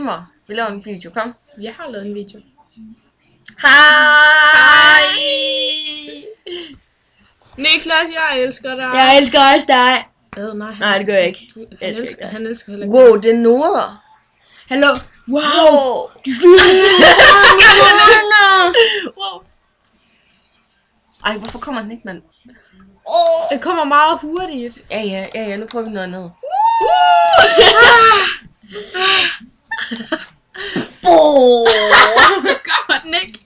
Vi laver en video, kom. Jeg har lavet en video. Hej! Niklas, jeg elsker dig. Jeg elsker også dig. Nej. Nej, det gør jeg ikke. Han elsker heller ikke. Wow, det er noder. Hallo. Wow. Wow. Ej, hvorfor kommer den ikke, mand? Det kommer meget hurtigt. Ja, nu prøver vi noget andet. Så kommer den ikke.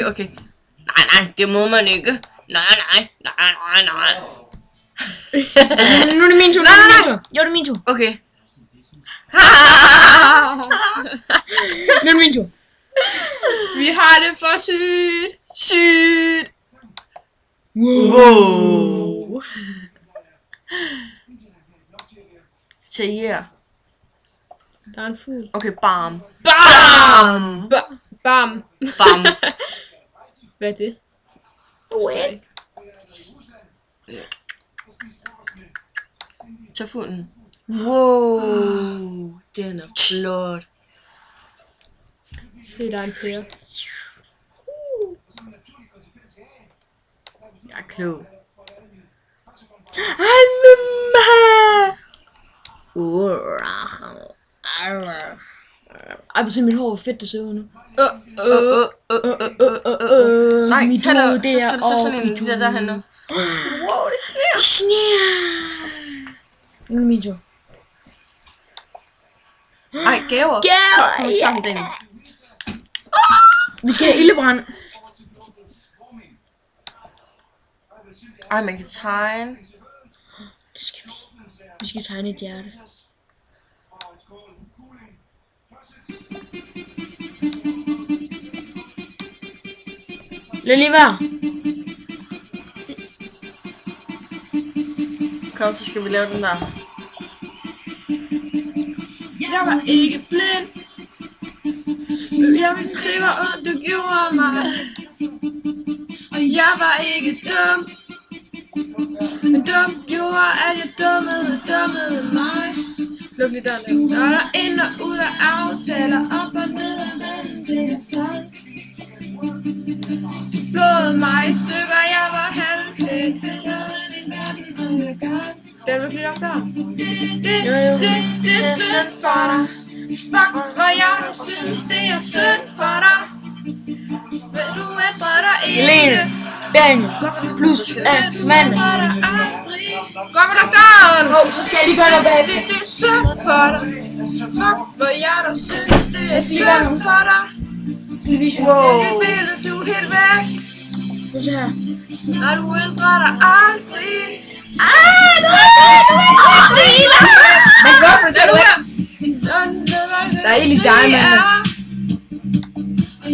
Okay. Nej, det må man ikke. Nej. Nu er det min tur. Jo, det er min tur. Okay. Nu er det min tur. Vi har det for sygt. Wow. Se her. Der er en fugl. Okay, bam. Bam. Hvad er det? Tag fuglen. Wow. Den er flot. Se, der er en pære. Jeg er klog. Ej, på se mit hår, hvor fedt det ser ud nu. Nej, mit hoved hoved der, der, så skal du så sådan en mit der derhen nu. Wow, det sner. Nu er det min tur. Ej, gaver. Kom sammen den. Vi skal have ildebrand. Ej, man kan tegne. Det skal vi. Vi skal tegne et hjerte. Lad lige være. Kom, så skal vi lave den der. Jeg var ikke blind. Jeg ville se, hvor ondt du gjorde mig. Jeg var ikke dum. Men dum gjorde, at jeg dummede mig. Luk lige døren. Der er der ind og ud af aftaler. Op og ned og ned til jeg sad. Flåede mig i stykker, jeg var halvklædt. Den vil blive op der. Det er synd for dig. Fuck, hvor jeg du synes, det er synd for dig. Vil du ændre dig ikke? Helene, Daniel, plus mand. Gå med dig døren. Så skal jeg lige gøre noget bag. Det er synd for dig. Fuck, hvor jeg du synes, det er synd for dig. Skal vi vise wow. Billede, du er helt væk. Prøv se her. Når du ændrer dig aldrig. Man kan godt fortælle dig. Der er egentlig dig, mand.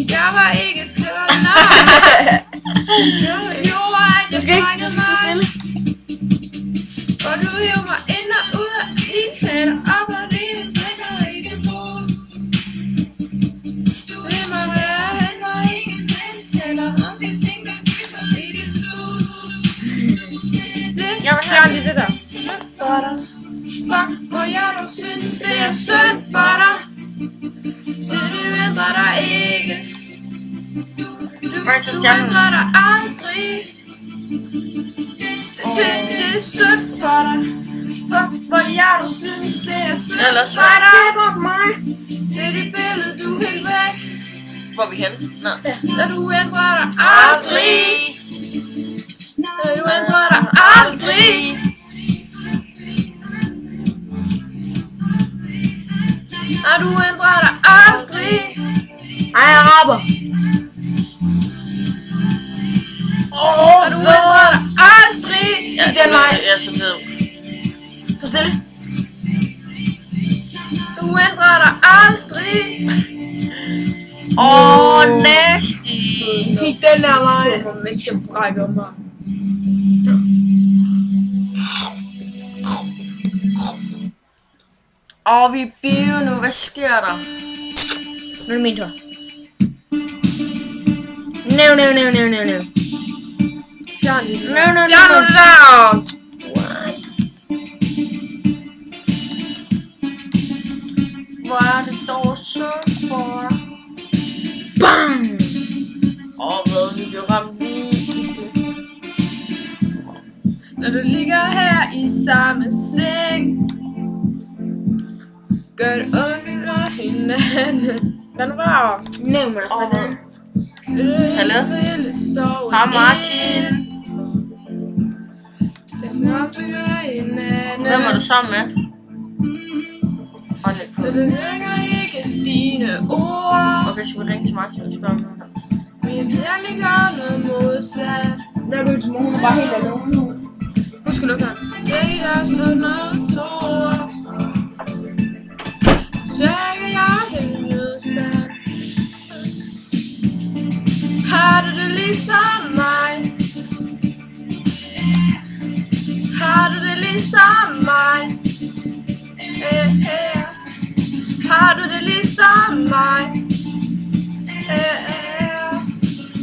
Jeg var ikke død. Du skal stå stille. For du hiver mig ind og ud af din hænder. Op og dine drikker ikke brus. Du vil mig være hen, hvor ingen tæller om de ting, der viser i dit sus. Jeg vil fjerne lige det der. For dig. Fuck, hvor jeg dog synes, det er synd for dig. Så du ændrer dig ikke. Du ændrer dig aldrig. Det er synd for dig. Fuck, hvor jeg dog synes, det er synd for dig. Se det billede, du er helt væk. Hvor er vi henne? Nå. Så du ændrer dig aldrig. Så du ændrer dig aldrig. Og du ændrer dig aldrig. Ej, jeg rapper. Og du ændrer dig aldrig. Ja, den vej. Jeg er så fed. Så stille. Du ændrer dig aldrig. Nasty. Kig den der vej. Hvis jeg brækker mig. Vi er bio nu. Hvad sker der? Nu er det min tur. No. Fjern lige det. No. Fjern det der! så for. Bang! Hvad? Vi blev ramt lige. Når du ligger her i samme seng, gør det ondt af hinanden. Den var Nævn mig for det. Hallo? Hej Martin. Hvem er du sammen med? Hold lidt på. Det lægger ikke dine ord. Okay, skal vi ringe til Martin og spørge om noget hans? Min herlig gør noget modsat. Der går til mor, hun er bare helt alene. Husk at lukke her. Det er der sådan noget sår. Sækker jeg helvede sat. Har du det ligesom mig? Har du det ligesom mig? Har du det ligesom mig?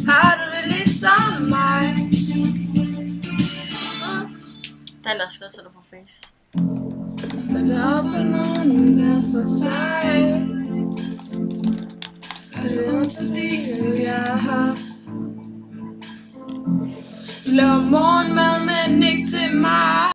Har du det ligesom mig? Den der skrev sig der på face. Det er op med nogen hver for sig. Det er fordi jeg har. Du laver morgenmad, men ikke til mig.